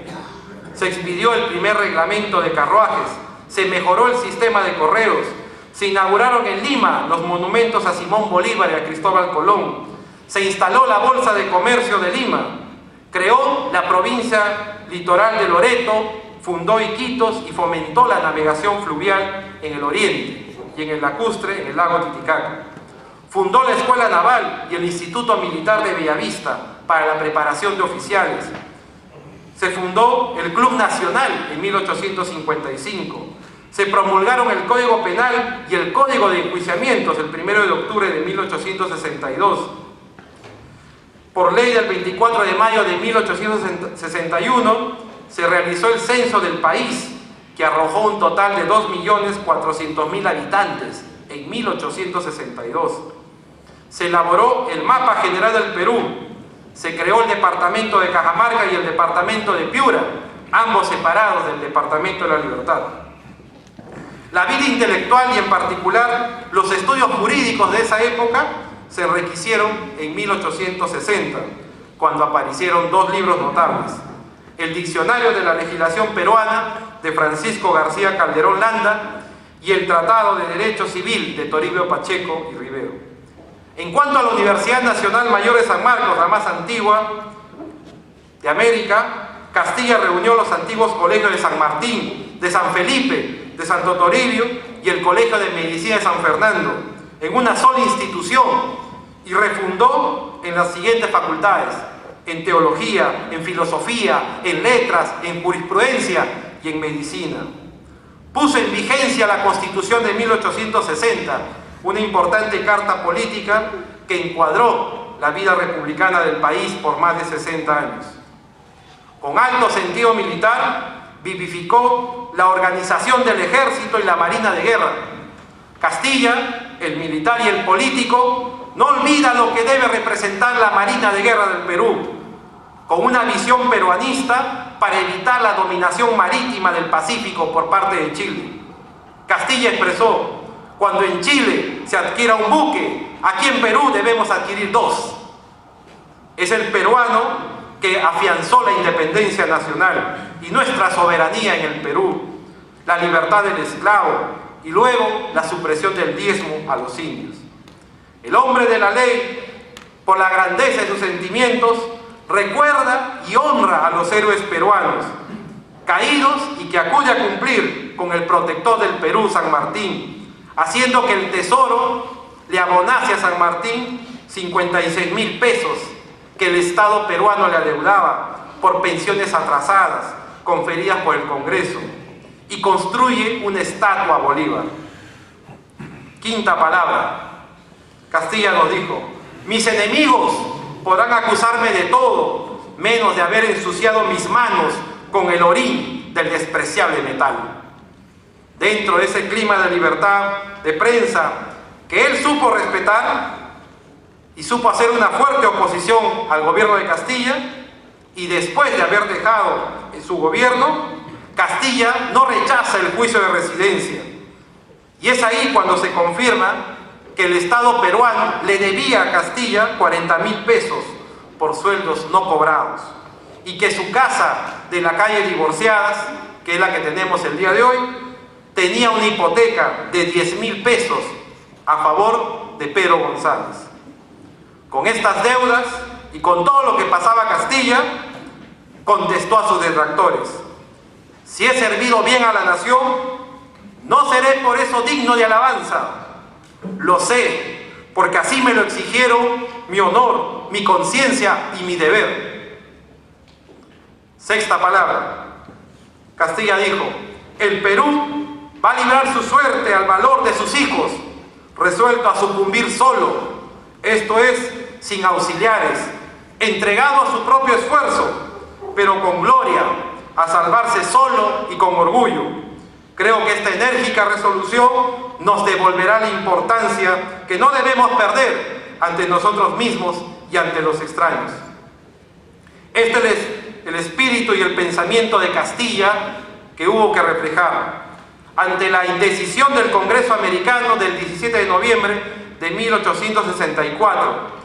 Se expidió el primer reglamento de carruajes, se mejoró el sistema de correos, se inauguraron en Lima los monumentos a Simón Bolívar y a Cristóbal Colón, se instaló la Bolsa de Comercio de Lima, creó la provincia litoral de Loreto, fundó Iquitos y fomentó la navegación fluvial en el oriente y en el lacustre en el lago Titicaca. Fundó la Escuela Naval y el Instituto Militar de Bellavista para la preparación de oficiales. Se fundó el Club Nacional en 1855. Se promulgaron el Código Penal y el Código de Enjuiciamientos el 1 de octubre de 1862. Por ley del 24 de mayo de 1861 se realizó el censo del país, que arrojó un total de 2.400.000 habitantes en 1862. Se elaboró el Mapa General del Perú. Se creó el Departamento de Cajamarca y el Departamento de Piura, ambos separados del Departamento de la Libertad. La vida intelectual y en particular los estudios jurídicos de esa época se requisieron en 1860, cuando aparecieron dos libros notables: el Diccionario de la Legislación Peruana de Francisco García Calderón Landa y el Tratado de Derecho Civil de Toribio Pacheco y Rivero. En cuanto a la Universidad Nacional Mayor de San Marcos, la más antigua, de América, Castilla reunió los antiguos colegios de San Martín, de San Felipe, de Santo Toribio y el Colegio de Medicina de San Fernando en una sola institución y refundó en las siguientes facultades: en teología, en filosofía, en letras, en jurisprudencia y en medicina. Puso en vigencia la Constitución de 1860, una importante carta política que encuadró la vida republicana del país por más de 60 años. Con alto sentido militar, vivificó la organización del ejército y la marina de guerra. Castilla, el militar y el político, no olvida lo que debe representar la Marina de Guerra del Perú, con una visión peruanista para evitar la dominación marítima del Pacífico por parte de Chile. Castilla expresó: cuando en Chile se adquiera un buque, aquí en Perú debemos adquirir dos. Es el peruano que afianzó la independencia nacional y nuestra soberanía en el Perú, la libertad del esclavo y luego la supresión del diezmo a los indios. El hombre de la ley, por la grandeza de sus sentimientos, recuerda y honra a los héroes peruanos caídos y que acude a cumplir con el protector del Perú, San Martín, haciendo que el tesoro le abonase a San Martín 56.000 pesos que el Estado peruano le adeudaba por pensiones atrasadas conferidas por el Congreso, y construye una estatua a Bolívar. Quinta palabra. Castilla nos dijo: mis enemigos podrán acusarme de todo, menos de haber ensuciado mis manos con el orín del despreciable metal. Dentro de ese clima de libertad de prensa que él supo respetar y supo hacer una fuerte oposición al gobierno de Castilla, y después de haber dejado su gobierno, Castilla no rechaza el juicio de residencia. Y es ahí cuando se confirma que el Estado peruano le debía a Castilla 40.000 pesos por sueldos no cobrados, y que su casa de la calle Divorciadas, que es la que tenemos el día de hoy, tenía una hipoteca de 10.000 pesos a favor de Pedro González. Con estas deudas y con todo lo que pasaba Castilla, contestó a sus detractores: si he servido bien a la nación, no seré por eso digno de alabanza. Lo sé, porque así me lo exigieron mi honor, mi conciencia y mi deber. Sexta palabra. Castilla dijo: el Perú va a librar su suerte al valor de sus hijos, resuelto a sucumbir solo, esto es, sin auxiliares, entregado a su propio esfuerzo, pero con gloria, a salvarse solo y con orgullo. Creo que esta enérgica resolución nos devolverá la importancia que no debemos perder ante nosotros mismos y ante los extraños. Este es el espíritu y el pensamiento de Castilla que hubo que reflejar ante la indecisión del Congreso americano del 17 de noviembre de 1864.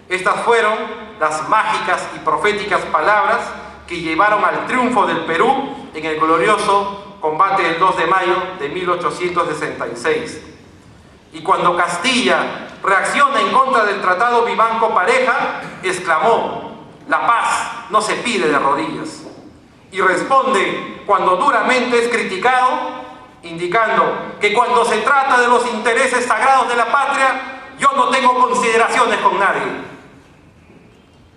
Estas fueron las mágicas y proféticas palabras que llevaron al triunfo del Perú en el glorioso combate del 2 de mayo de 1866. Y cuando Castilla reacciona en contra del Tratado Vivanco-Pareja, exclamó: la paz no se pide de rodillas. Y responde cuando duramente es criticado, indicando que cuando se trata de los intereses sagrados de la patria, yo no tengo consideraciones con nadie.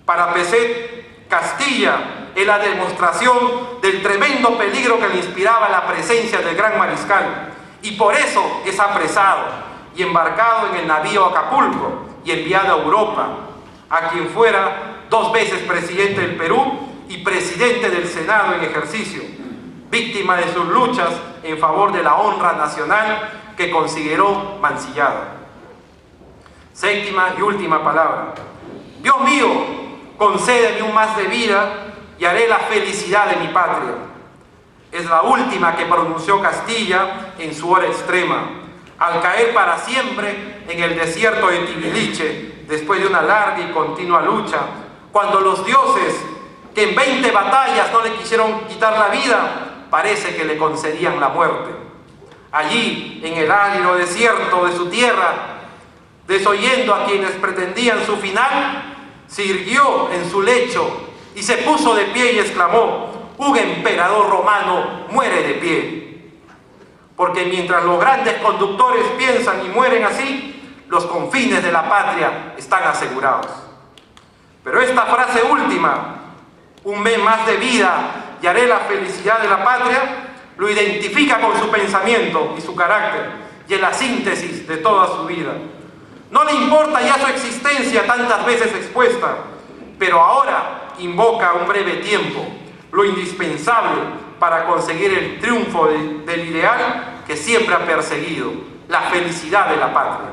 Para Peset, Castilla es la demostración del tremendo peligro que le inspiraba la presencia del gran mariscal, y por eso es apresado y embarcado en el navío Acapulco y enviado a Europa, a quien fuera 2 veces presidente del Perú y presidente del Senado en ejercicio, víctima de sus luchas en favor de la honra nacional que consideró mancillada. Séptima y última palabra. Dios mío, concédeme un más de vida y haré la felicidad de mi patria. Es la última que pronunció Castilla en su hora extrema, al caer para siempre en el desierto de Tibiliche, después de una larga y continua lucha, cuando los dioses, que en 20 batallas no le quisieron quitar la vida, parece que le concedían la muerte. Allí, en el árido desierto de su tierra, desoyendo a quienes pretendían su final, se irguió en su lecho y se puso de pie y exclamó: un emperador romano muere de pie. Porque mientras los grandes conductores piensan y mueren así, los confines de la patria están asegurados. Pero esta frase última, un mes más de vida y haré la felicidad de la patria, lo identifica con su pensamiento y su carácter, y es la síntesis de toda su vida. No le importa ya su existencia tantas veces expuesta, pero ahora invoca un breve tiempo, lo indispensable para conseguir el triunfo del ideal que siempre ha perseguido, la felicidad de la patria.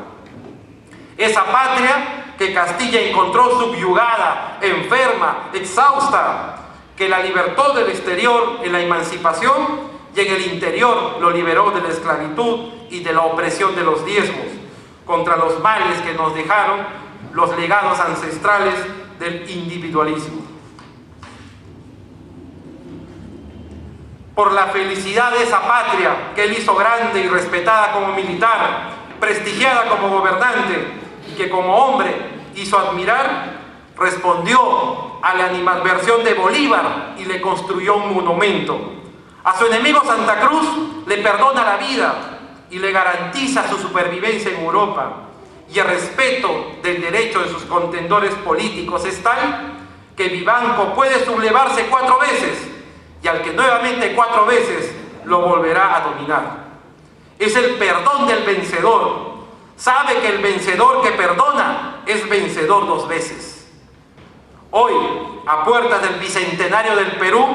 Esa patria que Castilla encontró subyugada, enferma, exhausta, que la libertó del exterior en la emancipación y en el interior lo liberó de la esclavitud y de la opresión de los diezmos, contra los males que nos dejaron los legados ancestrales del individualismo. Por la felicidad de esa patria que él hizo grande y respetada como militar, prestigiada como gobernante y que como hombre hizo admirar, respondió a la animadversión de Bolívar y le construyó un monumento. A su enemigo Santa Cruz le perdona la vida y le garantiza su supervivencia en Europa. Y el respeto del derecho de sus contendores políticos es tal que Vivanco puede sublevarse 4 veces y al que nuevamente 4 veces lo volverá a dominar. Es el perdón del vencedor. Sabe que el vencedor que perdona es vencedor 2 veces. Hoy, a puertas del bicentenario del Perú,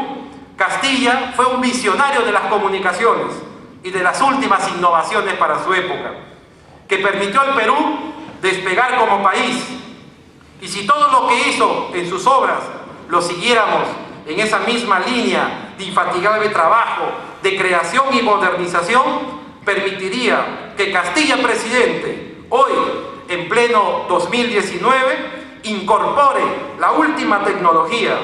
Castilla fue un visionario de las comunicaciones y de las últimas innovaciones para su época, que permitió al Perú despegar como país. Y si todo lo que hizo en sus obras lo siguiéramos en esa misma línea de infatigable trabajo, de creación y modernización, permitiría que Castilla Presidente, hoy en pleno 2019, incorpore la última tecnología,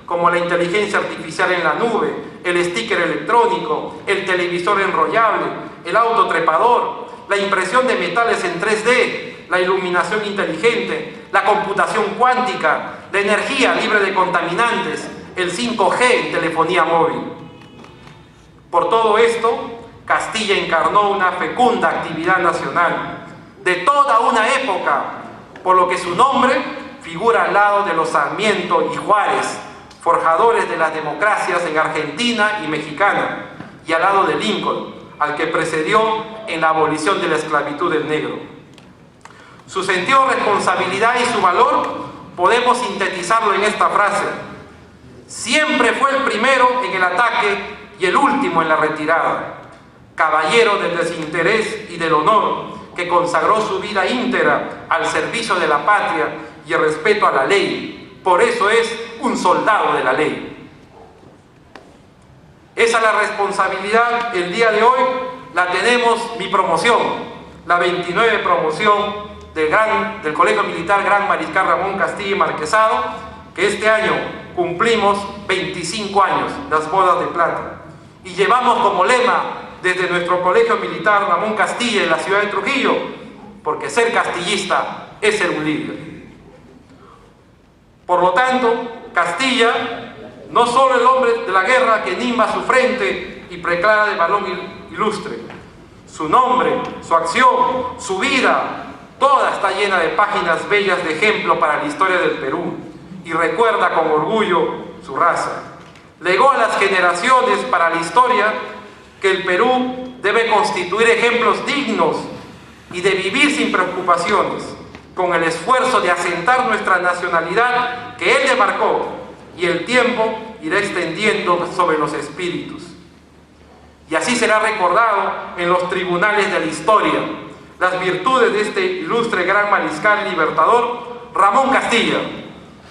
como la inteligencia artificial en la nube, el sticker electrónico, el televisor enrollable, el auto trepador, la impresión de metales en 3D, la iluminación inteligente, la computación cuántica, la energía libre de contaminantes, el 5G en telefonía móvil. Por todo esto, Castilla encarnó una fecunda actividad nacional de toda una época, por lo que su nombre figura al lado de los Sarmiento y Juárez, forjadores de las democracias en Argentina y Mexicana, y al lado de Lincoln, al que precedió en la abolición de la esclavitud del negro. Su sentido de responsabilidad y su valor podemos sintetizarlo en esta frase: siempre fue el primero en el ataque y el último en la retirada. Caballero del desinterés y del honor, que consagró su vida íntegra al servicio de la patria y el respeto a la ley. Por eso es un soldado de la ley. Esa es la responsabilidad. El día de hoy la tenemos mi promoción, la 29 promoción del Colegio Militar Gran Mariscal Ramón Castilla y Marquesado, que este año cumplimos 25 años, las bodas de plata. Y llevamos como lema desde nuestro Colegio Militar Ramón Castilla en la ciudad de Trujillo, porque ser castillista es ser un líder. Por lo tanto, Castilla, no solo el hombre de la guerra que nimba su frente y preclara de valor ilustre, su nombre, su acción, su vida, toda está llena de páginas bellas de ejemplo para la historia del Perú, y recuerda con orgullo su raza. Legó a las generaciones para la historia que el Perú debe constituir ejemplos dignos y de vivir sin preocupaciones, con el esfuerzo de asentar nuestra nacionalidad que él le marcó, y el tiempo irá extendiendo sobre los espíritus. Y así será recordado en los tribunales de la historia las virtudes de este ilustre gran mariscal libertador, Ramón Castilla,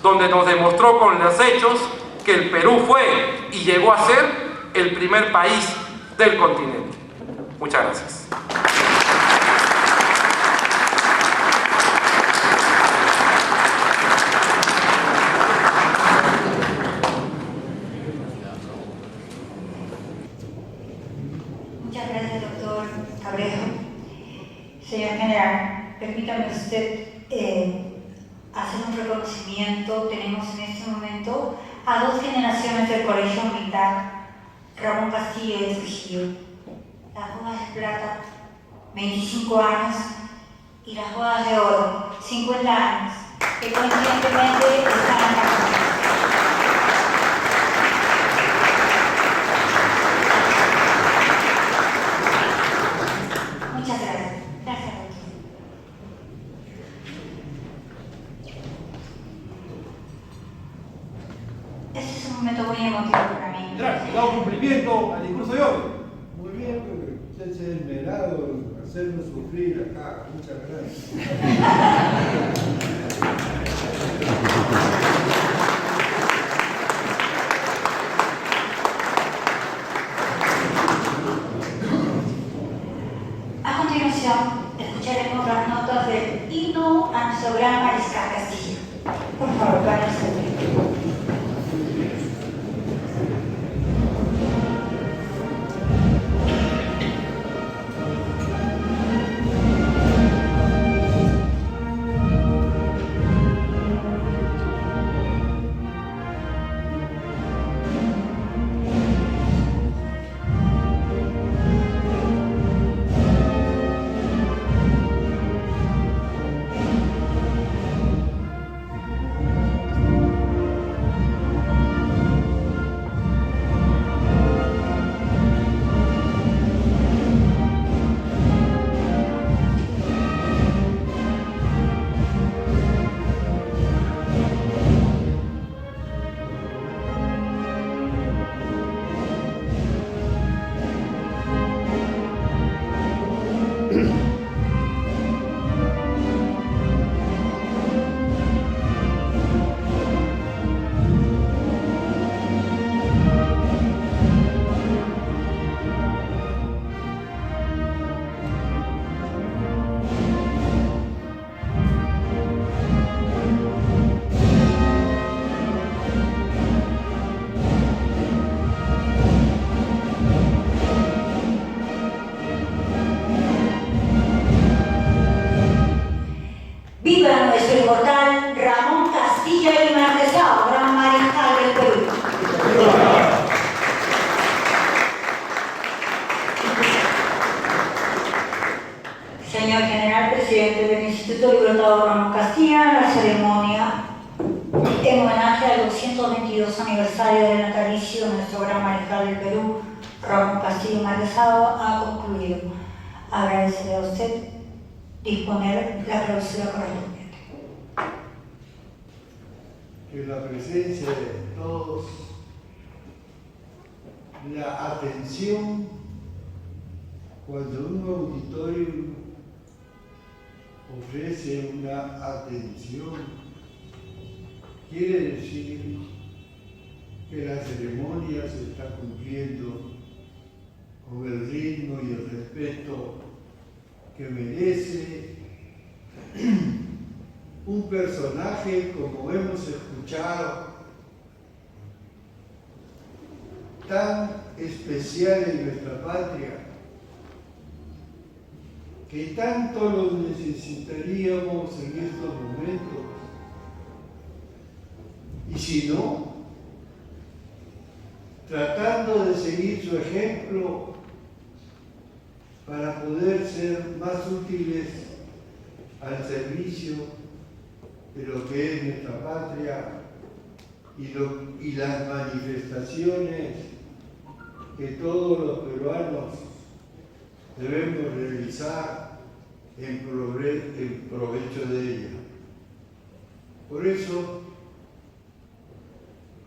donde nos demostró con los hechos que el Perú fue y llegó a ser el primer país del continente. Muchas gracias. Muchas gracias, doctor Cabrejo. Señor general, permítame usted hacer un reconocimiento. Tenemos en este momento a 2 generaciones del Colegio Militar Ramón Castilla de Trujillo. Las bodas de plata, 25 años, y las bodas de oro, 50 años, que coincidentemente están acá. Muchas gracias. Gracias. Este es un momento muy emotivo para mí. Gracias, dado cumplimiento al discurso de hoy. Muy bien, porque usted se ha esmerado en hacernos sufrir acá. Muchas gracias. A continuación, escucharemos las notas del himno a nuestro gran mariscal Castillo. Por favor, párense. ¡Viva nuestro inmortal Ramón Castilla y Marquesado, gran mariscal del Perú! Señor General Presidente del Instituto Libertador Ramón Castilla, la ceremonia en homenaje al 222 aniversario del natalicio de nuestro gran mariscal del Perú, Ramón Castilla y Marquesado, ha concluido. Agradeceré a usted disponer la clausura correspondiente. Que la presencia de todos, la atención, cuando un auditorio ofrece una atención, quiere decir que la ceremonia se está cumpliendo con el ritmo y el respeto que merece un personaje, como hemos escuchado, tan especial en nuestra patria, que tanto lo necesitaríamos en estos momentos. Y si no, tratando de seguir su ejemplo para poder ser más útiles al servicio de lo que es nuestra patria y las manifestaciones que todos los peruanos debemos realizar en provecho de ella. Por eso,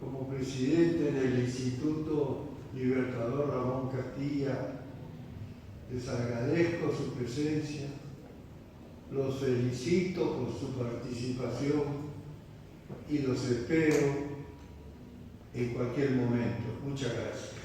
como presidente del Instituto Libertador Ramón Castilla, les agradezco su presencia, los felicito por su participación y los espero en cualquier momento. Muchas gracias.